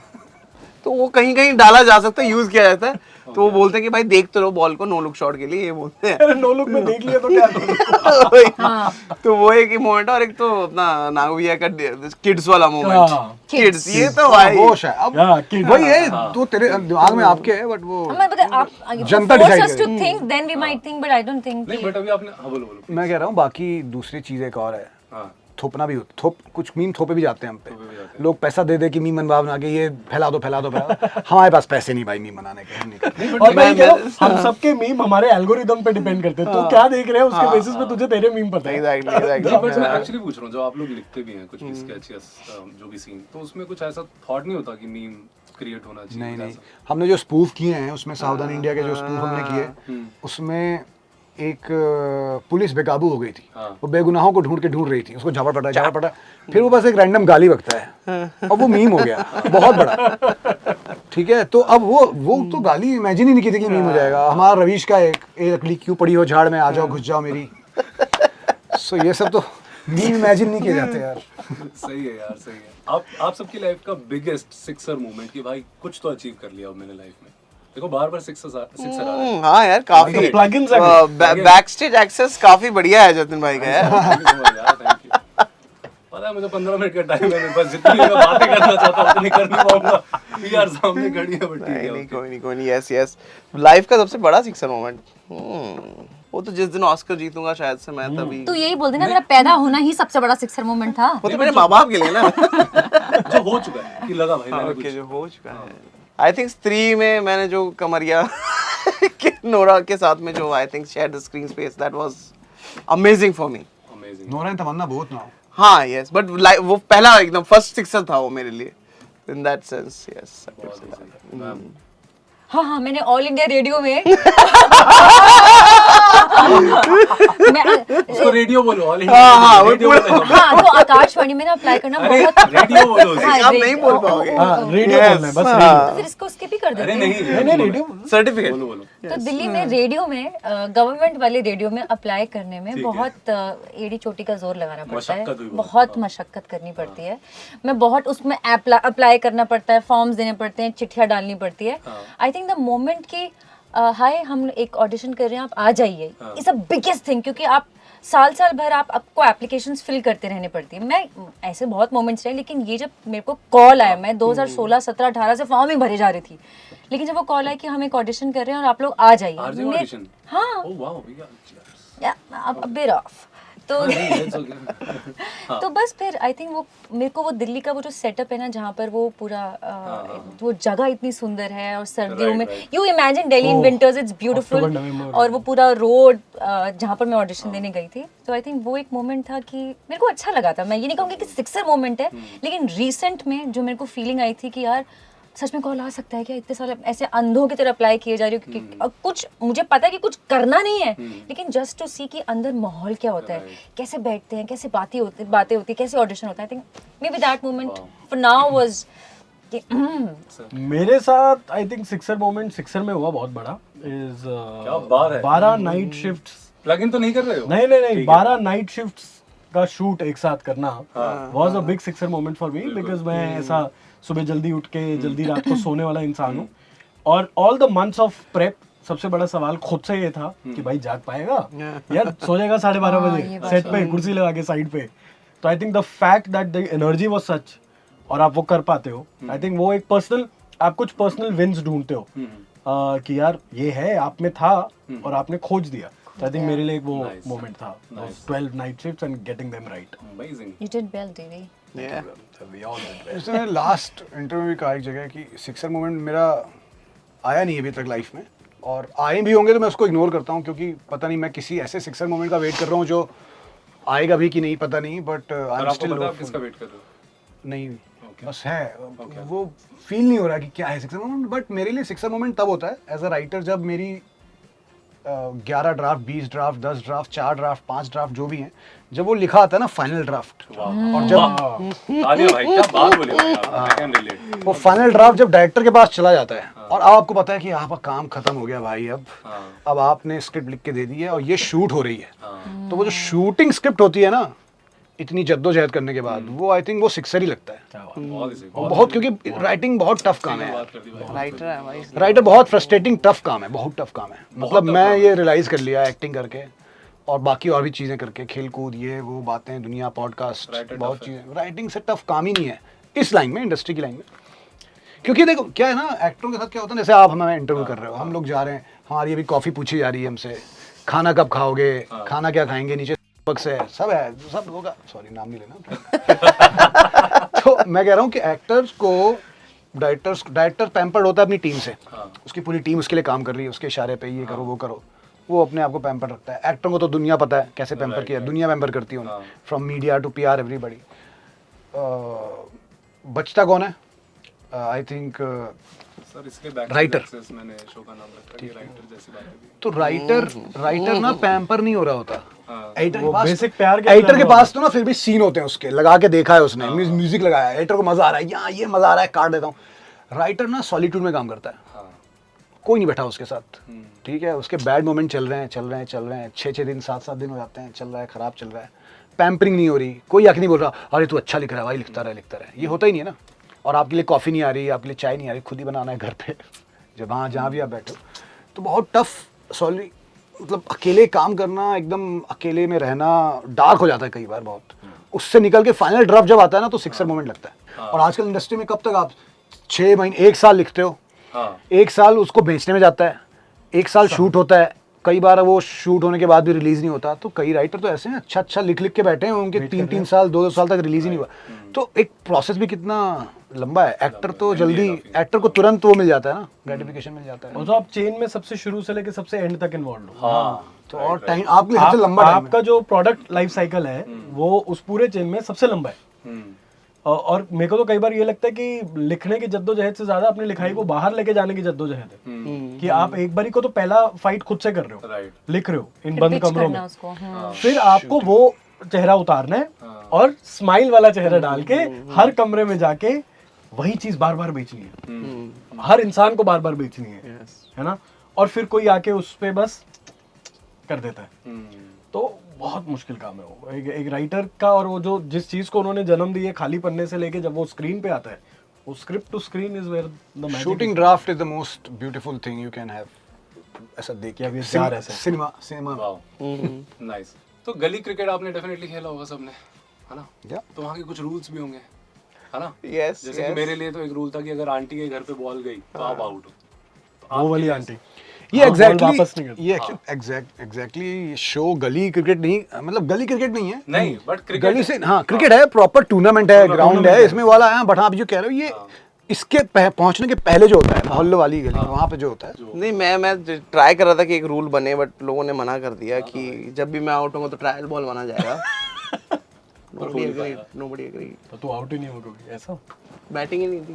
तो वो कहीं कहीं डाला जा सकता है, यूज किया जाता है, तो वो बोलते हैं कि भाई देख तो लो बॉल को नो लुक शॉट के लिए, ये बोलते हैं। अरे नो लुक में देख लिया तो क्या करूं? तो वो एक ही मोमेंट है, और एक तो अपना नागू भैया का किड्स वाला मोमेंट, हाँ। किड्स, ये तो भाई होश है अब। Yeah, kid. वही है, तो तेरे दिमाग में आपके है, बट वो मैं बता आप जनता force decide us to करेगी। think then we might think but I don't think नहीं बट अभी आपने, हाँ बोलो मैं कह रहा हूँ बाकी दूसरी चीज एक और है, हाँ थोपना भी थोप कुछ मीम थोपे भी जाते हैं हम थोपे भी जाते पे। लोग पैसा दे दे कि मीम बनवा बना के ये फैला दो हमारे पास पैसे नहीं भाई मीम बनाने के, हम नहीं करते। और मैं ये कह रहा हूं, हम सबके मीम हमारे एल्गोरिदम पे डिपेंड करते हैं, तो क्या देख रहे हैं उसके बेसिस पे तुझे तेरे मीम पता है। एग्जैक्टली नहीं, एग्जैक्टली बट मैं एक्चुअली पूछ रहा हूँ, जो आप लोग लिखते भी हैं कुछ भी स्केच या जो भी सीन, तो उसमें कुछ ऐसा थॉट नहीं होता कि मीम क्रिएट होना चाहिए? नहीं कुछ नहीं, ऐसा? हमने जो स्पूफ किए हैं उसमें सावधान इंडिया के जो स्पूफ हमने किए, उसमें एक पुलिस बेकाबू हो गई थी, हाँ। वो बेगुनाहों को ढूंढ रही थी, उसको झापड़ पटा, फिर वो बस एक रैंडम गाली बकता है और वो मीम हो गया बहुत बड़ा, ठीक है। तो अब वो तो गाली इमेजिन ही नहीं की थी कि मीम हो जाएगा। हमारा रवीश का एक लकड़ी क्यों पड़ी हो झाड़ में, आ जाओ घुस जाओ मेरी, सो ये सब तो मीम इमेजिन नहीं किए जाते यार। सही है यार, सही है। आप सबकी लाइफ का बिगेस्ट सिक्सर मोमेंट कि भाई कुछ तो अचीव कर लिया अब मैंने लाइफ में, देखो बार सिक्सर आ रहा है। हाँ यार काफी plugins आ गए। बैकस्टेज एक्सेस काफी बढ़िया है जतिन भाई का यार। Thank you. पता है मुझे 15 मिनट का टाइम है मेरे पास, जितनी मैं बातें करना चाहता हूँ उतनी कर नहीं पाऊंगा यार, सामने खड़ी है, बट ठीक नहीं है नहीं okay। कोई नहीं यस यस, लाइफ का सबसे बड़ा सिक्सर मोमेंट, वो तो जिस दिन ऑस्कर जीतूंगा शायद से मैं तभी, तो यही बोल देना मेरा पैदा होना ही सबसे बड़ा सिक्सर मोमेंट था। वो तो मेरे माँ बाप के लिए ना। जो हो चुका है कि लगा भाई मैंने ओके कुछ, जो हो चुका है, आई थिंक स्त्री में मैंने जो कमरिया के नोरा के साथ में जो I think share the screen space, that was amazing for me. Amazing. Nora ने तमन्ना बहुत ना, हाँ यस, बट वो पहला एकदम फर्स्ट सिक्सर था वो मेरे लिए, इन दैट सेंस यस। हाँ मैंने ऑल इंडिया रेडियो में उसको रेडियो बोलो, ऑल हाँ, वो रेडियो पूरा- बोलो। हाँ तो आकाशवाणी में ना अप्लाई करना अरे बहुत रेडियो बोलो उसे। हाँ, आप नहीं बोल पाओगे। हाँ रेडियो Yes, बोलना है बस, हाँ। रेडियो। तो फिर इसको स्किप ही कर देते अरे हैं। नहीं नहीं रेडियो सर्टिफिकेट बोलो बोलो। तो दिल्ली में रेडियो में गवर्नमेंट वाले रेडियो में अप्लाई करने में ठीक है। बहुत एड़ी चोटी का जोर लगाना पड़ता है, मशक्कत भी बहुत। बहुत मशक्कत करनी पड़ती है। मैं बहुत उसमें अप्लाई करना पड़ता है, फॉर्म्स देने पड़ते हैं, चिट्ठियाँ डालनी पड़ती है। आई थिंक द मोमेंट की हाय हम एक ऑडिशन कर रहे हैं आप आ जाइए, इज अ बिगेस्ट थिंग, क्योंकि आप साल भर आपको एप्लीकेशंस फिल करते रहने पड़ती है। मैं ऐसे बहुत मोमेंट्स रहे, लेकिन ये जब मेरे को कॉल आया, मैं 2016 17 18 से फॉर्म ही भरे जा रही थी, लेकिन जब वो कॉल आया कि हम एक ऑडिशन कर रहे हैं और आप लोग आ जाइए, आरजे मैं- ऑडिशन। हाँ ओह वाओ भैया। या अब बिट ऑफ तो It's okay। तो बस फिर आई थिंक वो मेरे को वो दिल्ली का वो जो सेटअप है ना, जहाँ पर वो पूरा वो जगह इतनी सुंदर है, और सर्दियों में right. You imagine Delhi in winters it's beautiful, October, November। और वो पूरा रोड जहाँ पर मैं ऑडिशन देने गई थी, तो आई थिंक वो एक मोमेंट था कि मेरे को अच्छा लगा था। मैं ये नहीं कहूँगी कि सिक्सर मोमेंट है, लेकिन रिसेंट में जो मेरे को फीलिंग आई थी कि यार सच में कॉल आ सकता है क्या, इतने सारे ऐसे अंधों की तरह अप्लाई किए जा रही हूँ, क्योंकि अब कुछ मुझे पता है कि कुछ करना नहीं है, लेकिन जस्ट टू सी कि अंदर माहौल क्या होता है, कैसे बैठते हैं, कैसे बातें होती है, कैसे ऑडिशन होता है। I think may be that moment for now was मेरे साथ I think sixer moment sixer में हुआ बहुत बड़ा इज क्या बात है। 12 नाइट शिफ्ट्स, प्लग इन तो नहीं कर रहे हो? नहीं 12 नाइट शिफ्ट्स का शूट एक साथ करना was a big sixer moment for me, because मैं ऐसा सुबह जल्दी उठ के जल्दी रात को सोने वाला इंसान हूँ, और all the months of prep सबसे बड़ा सवाल खुद से ये था कि भाई जाग पाएगा यार, सो जाएगा 12:30 बजे सेट पे कुर्सी लगा के साइड पे। तो I think the fact that the energy was such और आप वो कर पाते हो, आई थिंक वो एक पर्सनल, आप कुछ पर्सनल विंस ढूंढते हो कि यार ये है आप में था और आपने खोज दिया। तो आई थिंक मेरे लिए एक वो Nice. मोमेंट था, 12 night shifts and getting them right. Amazing। You did well दीदी। इसने लास्ट इंटरव्यू में कहा एक जगह कि सिक्सर मोमेंट मेरा आया नहीं अभी तक लाइफ में, और आए भी होंगे तो मैं उसको इग्नोर करता हूँ, क्योंकि पता नहीं मैं किसी ऐसे सिक्सर मोमेंट का वेट कर रहा हूँ जो आएगा भी कि नहीं पता नहीं, बट आई और एम आपको स्टिल पता है आप किसका वेट कर रहे हो? नहीं बस है वो फील नहीं हो रहा कि क्या है सिक्सर मोमेंट। बट मेरे लिए सिक्सर मोमेंट तब होता है एज अ राइटर जब मेरी 11 draft, 20 draft, 10 draft, 4 draft, 5 draft जो भी हैं, जब वो लिखा आता है ना फाइनल ड्राफ्ट, और जब तालियां भाई, क्या बात बोले भाई आप, I can relate। वो फाइनल ड्राफ्ट जब डायरेक्टर के पास चला जाता है और आपको पता है कि आपका काम खत्म हो गया भाई, अब आपने स्क्रिप्ट लिख के दे दी है और ये शूट हो रही है, तो वो जो शूटिंग स्क्रिप्ट होती है ना, इतनी जद्दोजहद करने के बाद, वो आई थिंक वो सिक्सर ही लगता है बहुत ही सही, बहुत, क्योंकि राइटिंग बहुत टफ काम है। बात कर दी भाई। राइटर है भाई। राइटर बहुत फ्रस्ट्रेटिंग टफ काम है, बहुत टफ काम है। मतलब मैं ये रियलाइज कर लिया एक्टिंग करके और बाकी और भी चीज़ें करके, खेल कूद, ये वो बातें, दुनिया, पॉडकास्ट, Writer बहुत tough है। चीज़ें। राइटिंग से टफ काम ही नहीं है इस लाइन में, इंडस्ट्री की लाइन में। क्योंकि देखो क्या है ना, एक्टरों के साथ क्या होता है, जैसे आप हमें इंटरव्यू कर रहे हो, हम लोग जा रहे हैं, हमारी अभी कॉफ़ी पूछी जा रही है हमसे, खाना कब खाओगे, खाना क्या खाएंगे, नीचे बक्स है, सब है, सब होगा, सॉरी नाम नहीं लेना। तो मैं कह रहा हूँ कि एक्टर्स को डायरेक्टर पैम्पर्ड होता है अपनी टीम से, उसकी पूरी टीम उसके लिए काम कर रही है, उसके इशारे पे ये करो वो करो, वो अपने आप को पैम्पर रखता है। एक्टरों को तो दुनिया पता है कैसे पैम्पर किया, दुनिया पैम्पर करती है उन्हें, from media to PR everybody. बचता कौन है? आई थिंक सर इसके बैक Writer। मैंने शो का नाम रखा है, राइटर जैसी बात है। तो राइटर ना पैम्पर नहीं हो रहा होता। एडिटर के वो पास basic प्यार के एडिटर के अंदर पास तो ना फिर भी सीन होते हैं उसके, लगा के देखा है उसने, म्यूजिक लगाया है, एडिटर को मजा आ रहा है, यहाँ ये मजा आ रहा है, काट देता हूँ। राइटर ना सॉलिट्यूड में काम करता है, कोई नहीं बैठा उसके साथ, ठीक है, उसके बैड मोमेंट चल रहे हैं, 6 दिन 7 दिन हो जाते हैं, चल रहा है, खराब चल रहा है, पैम्परिंग नहीं हो रही, कोई आके नहीं बोल रहा अरे तू अच्छा लिख रहा है भाई, लिखता रहे, ये होता ही नहीं है ना। और आपके लिए कॉफ़ी नहीं आ रही, आपके लिए चाय नहीं आ रही, खुद ही बनाना है घर पे, जब जहाँ भी आप बैठो, तो बहुत टफ सॉरी, मतलब अकेले काम करना, एकदम अकेले में रहना डार्क हो जाता है कई बार बहुत। उससे निकल के फाइनल ड्राफ्ट जब आता है ना, तो सिक्सर मोमेंट लगता है। और आजकल इंडस्ट्री में कब तक आप 6 महीने 1 साल लिखते हो, 1 साल उसको बेचने में जाता है, 1 साल शूट होता है, कई बार वो शूट होने के बाद भी रिलीज नहीं होता। तो कई राइटर तो ऐसे हैं अच्छा लिख के बैठे हैं, उनके 3 साल 2 साल तक रिलीज ही नहीं हुआ। तो एक प्रोसेस भी कितना लंबा है। एक्टर तो जल्दी, एक्टर को तुरंत वो मिल जाता है ना, ग्रेटिफिकेशन मिल जाता है। और तो आप चेन में सबसे शुरू से लेके सबसे एंड तक इन्वॉल्व हो। तो और टाइम आपके लिए सबसे लंबा टाइम आपका जो प्रोडक्ट लाइफ साइकिल है वो उस पूरे चेन में सबसे लंबा है। और मेरे को तो कई बार ये लगता है कि लिखने की जद्दोजहद से ज्यादा अपनी लिखाई को बाहर लेके जाने की जद्दोजहद है, कि आप एक बारी को तो पहला फाइट खुद से कर रहे हो, लिख रहे हो इन बंद कमरों में, फिर आपको वो चेहरा उतारना है और स्माइल वाला चेहरा डाल के हर कमरे में जाके वही चीज बार बार बेचनी है, हर इंसान को बार बार बेचनी है ना। और फिर कोई आके उस पे बस कर देता है, तो बहुत मुश्किल काम है वो एक राइटर का। और वो जो जिस चीज को उन्होंने जन्म दी है खाली पन्ने से लेके जब वो स्क्रीन पे आता है, वो script to screen is where the magic. Shooting draft is the most beautiful thing you can have. ऐसा देखिए अभी प्यार ऐसा सिनेमा नाइस। तो गली क्रिकेट आपने डेफिनेटली खेला होगा सबने, है ना? Yeah. तो वहाँ के कुछ रूल्स भी होंगे, है ना? Yes, जैसे कि मेरे लिए तो एक रूल था कि अगर आंटी के घर पे बॉल गई तो आप आउट हो। वो वाली आंटी ये एग्जैक्टली वापस नहीं करती। ये एग्जैक्टली शो गली क्रिकेट नहीं, मतलब गली क्रिकेट नहीं है, नहीं, बट क्रिकेट गली से हाँ क्रिकेट है, प्रॉपर टूर्नामेंट है, ग्राउंड है, इसमें वाला है। बट आप जो कह रहे हो ये इसके पहुंचने के पहले जो होता है मोहल्ले वाली गली वहाँ पे जो होता है। नहीं, मैं ट्राई कर रहा था कि एक रूल बने, बट लोगों ने मना कर दिया कि जब भी मैं आउट होऊंगा तो ट्रायल बॉल माना जाएगा। Nobody agreed. तो तू आउट ही नहीं होगा ऐसा, बैटिंग ही नहीं थी।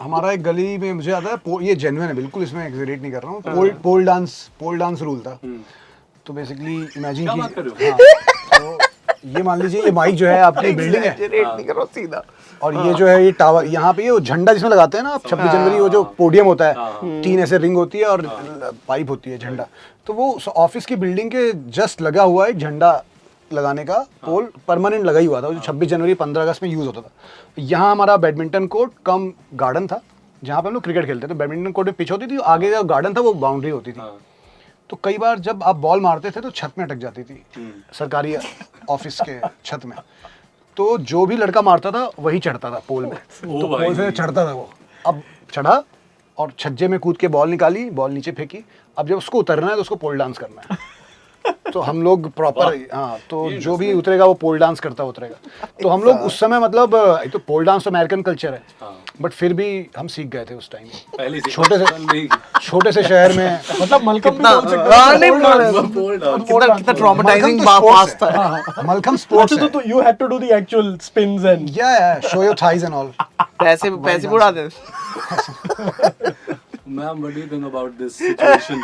हमारा एक गली में मुझे आता है, ये जेन्युइन है बिल्कुल, इसमें एग्जैजरेट नहीं कर रहा हूँ, पोल डांस रूल था। तो बेसिकली इमेजिन क्या बात कर रहे कीजिए, हाँ, तो ये मान लीजिए ये माइक जो है आपकी बिल्डिंग है, Exaggerate नहीं करो सीधा। और ये जो है ये टावर, यहाँ पे ये झंडा जिसमें लगाते हैं ना आप 26 जनवरी, वो जो पोडियम होता है, 3 ऐसे रिंग होती है और पाइप होती है झंडा, तो वो ऑफिस की बिल्डिंग के जस्ट लगा हुआ है झंडा लगाने का पोल, परमानेंट लगा ही हुआ था, जो 26 जनवरी 15 अगस्त में यूज होता था। यहाँ हमारा बैडमिंटन कोर्ट कम गार्डन था जहाँ पे हम लोग क्रिकेट खेलते थे। बैडमिंटन कोर्ट में पिच होती थी, आगे जो गार्डन था वो बाउंड्री होती थी। तो कई बार जब आप बॉल मारते थे तो छत में अटक जाती थी, सरकारी ऑफिस के छत में। तो जो भी लड़का मारता था वही चढ़ता था पोल में, तो पोल से चढ़ता था वो। अब चढ़ा और छज्जे में कूद के बॉल निकाली, बॉल नीचे फेंकी। अब जब उसको उतरना है तो उसको पोल डांस करना है। तो हम लोग प्रॉपर, हाँ, तो जो भी उतरेगा वो पोल डांस करता उतरेगा। तो हम लोग उस समय मतलब तो पोल डांस तो अमेरिकन कल्चर है, बट फिर भी हम सीख गए थे उस टाइम, छोटे से शहर में। मतलब मलकम भी बोल सकते हाँ, नहीं, कितना ट्रॉमेटाइजिंग पास्ट था। मलखम स्पोर्ट्स हैं। तो you had to do the actual spins and yeah, show your thighs and all. पैसे उड़ा दे। Ma'am, what do you think about this situation?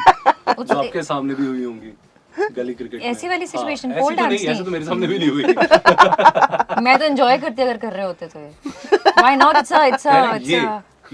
जो आपके सामने भी हुई होंगी गली क्रिकेट में। ऐसी वाली situation, हाँ, pole ऐसी तो dance नहीं, ऐसे नहीं। तो मेरे सामने भी नहीं हुई। मैं तो एंजॉय करती अगर कर रहे होते तो ये व्हाई नॉट इट्स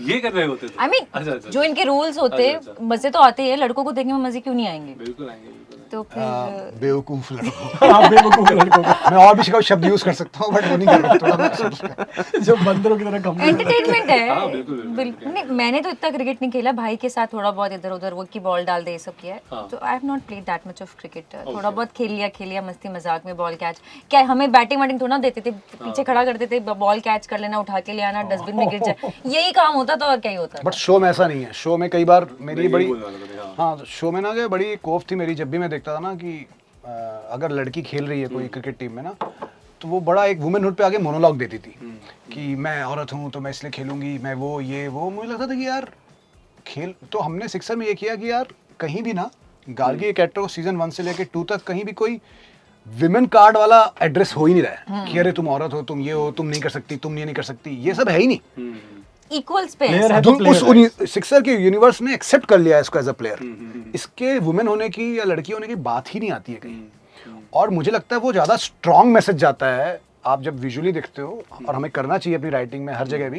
ये कर रहे होते थे। आई मीन अच्छा, अच्छा, जो इनके रूल्स होते अच्छा, अच्छा। मजे तो आते ही है, लड़कों को देखने में मजे क्यों नहीं आएंगे? बिल्कुल आएंगे, बिल्कुल आएंगे। तो फिर बेवकूफ लड़को। हाँ, बेवकूफ लड़कों को मैं और भी कोई शब्द यूज कर सकता हूँ बट वो नहीं कर रहा, थोड़ा महसूस कर। जो बंदरों की तरह कम एंटरटेनमेंट है। हाँ, बिल्कुल, बिल्कुल, बिल्कुल नहीं, मैंने तो इतना क्रिकेट नहीं खेला, भाई के साथ थोड़ा बहुत इधर उधर वो की बॉल डाल दे ये सब किया है, हाँ। तो I have not played that much of cricket. थोड़ा बहुत खेल लिया मस्ती मजाक में, बॉल कैच क्या हमें बैटिंग वैटिंग थोड़ा देते थे, पीछे खड़ा करते थे, बॉल कैच कर लेना, उठा के ले आना, डस्टबिन में गिर जाए, यही काम होता था और क्या ही होता था। बट शो में ऐसा नहीं है। शो में कई बार मेरी मैं यही बड़ी बोलने वाला था, हाँ। हाँ शो में ना कि बड़ी कोफ थी मेरी, जब भी मैं देखता था ना कि अगर लड़की खेल रही है कोई क्रिकेट टीम में ना, तो वो बड़ा एक वुमेनहुड पे आगे मोनोलॉग देती थी कि मैं औरत हूँ तो मैं इसलिए खेलूंगी, मैं ये वो। मुझे लगता था कि यार खेल तो हमने सिक्सर में ये किया कि यार कहीं भी ना गार्गी के कैरेक्टर को सीजन 1 से लेके 2 तक कहीं भी कोई विमेन कार्ड वाला एड्रेस हो ही नहीं रहा है कि अरे तुम औरत हो, तुम ये हो, तुम नहीं कर सकती, तुम ये नहीं कर सकती, ये सब है ही नहीं। इक्वल्स पे Player है है सब। तो player उस सिक्सर के यूनिवर्स ने एक्सेप्ट कर लिया है इसको एज अ प्लेयर। इसके वुमेन होने की या लड़की होने की बात ही नहीं आती है कहीं। और मुझे लगता है वो ज़्यादा स्ट्रॉन्ग मैसेज जाता है आप जब विजुअली देखते हो, और हमें करना चाहिए अपनी राइटिंग में हर जगह भी,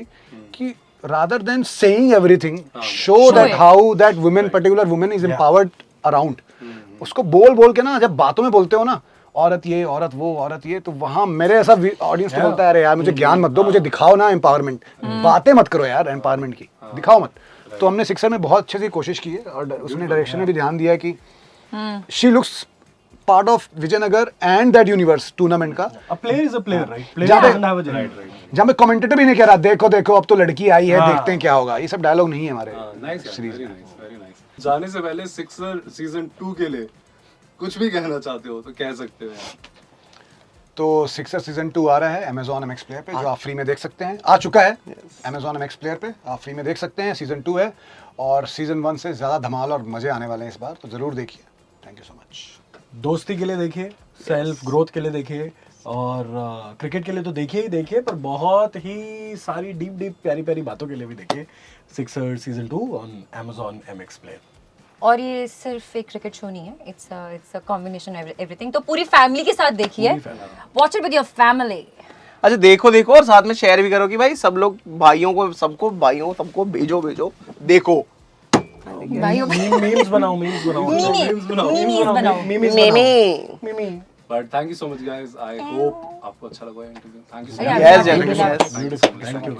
कि rather than saying everything, show that it. How that women particular women is empowered around. उसको बोल बोल के ना जब बातों में बोलते हो ना औरत ये, औरत वो, औरत ये, तो वहाँ मेरे ऐसा ऑडियंस तो बोलता है अरे यार मुझे ज्ञान मत दो, मुझे दिखाओ ना एम्पावरमेंट, बातें मत करो यार एम्पावरमेंट की, दिखाओ मत। तो हमने सिक्सर में बहुत अच्छे से कोशिश की है और उसने डायरेक्शन में भी ध्यान दिया है कि she looks part of Vijayanagar and that universe tournament का। A player is a player, right? Player जहाँ पे- doesn't have a gender. जहाँ पे कमेंटेटर भी नहीं कह रहा देखो देखो अब तो लड़की आई है, देखते हैं क्या होगा, ये सब डायलॉग नहीं है हमारे नाइस, सीरीज वेरी में। Nice, very nice. जाने से पहले सिक्सर सीजन 2 के लिए कुछ भी कहना चाहते हो तो कह सकते हो यार। तो सिक्सर सीजन 2 आ रहा है Amazon MX प्लेयर पे, जो आप फ्री में देख सकते हैं, आ चुका है Amazon MX प्लेयर पे, आप फ्री में देख सकते हैं। सीजन 2 है और सीजन 1 से ज़्यादा धमाल और मज़े आने वाले हैं इस बार, तो ज़रूर देखिए। Thank you so much. दोस्ती के लिए देखिए, सेल्फ ग्रोथ के लिए देखिए, और क्रिकेट के लिए तो देखिए ही देखिए, पर बहुत ही सारी डीप प्यारी प्यारी बातों के लिए भी देखिए sixer season 2 on Amazon MX player. और ये सिर्फ एक क्रिकेट शो नहीं है, इट्स अ कॉम्बिनेशन एवरीथिंग। तो पूरी फैमिली के साथ देखिए, watch it with your family. अच्छा देखो और साथ में शेयर भी करो कि भाई सब लोग सबको भेजो देखो। भाइयों मीम्स बनाओ मीमीज बनाओ। Mimi. But thank you so much guys, I hope आपको अच्छा लगा interview. Thank you so Yeah, much. Yes, yeah, gentlemen, yeah. yes. Beautiful, thank you.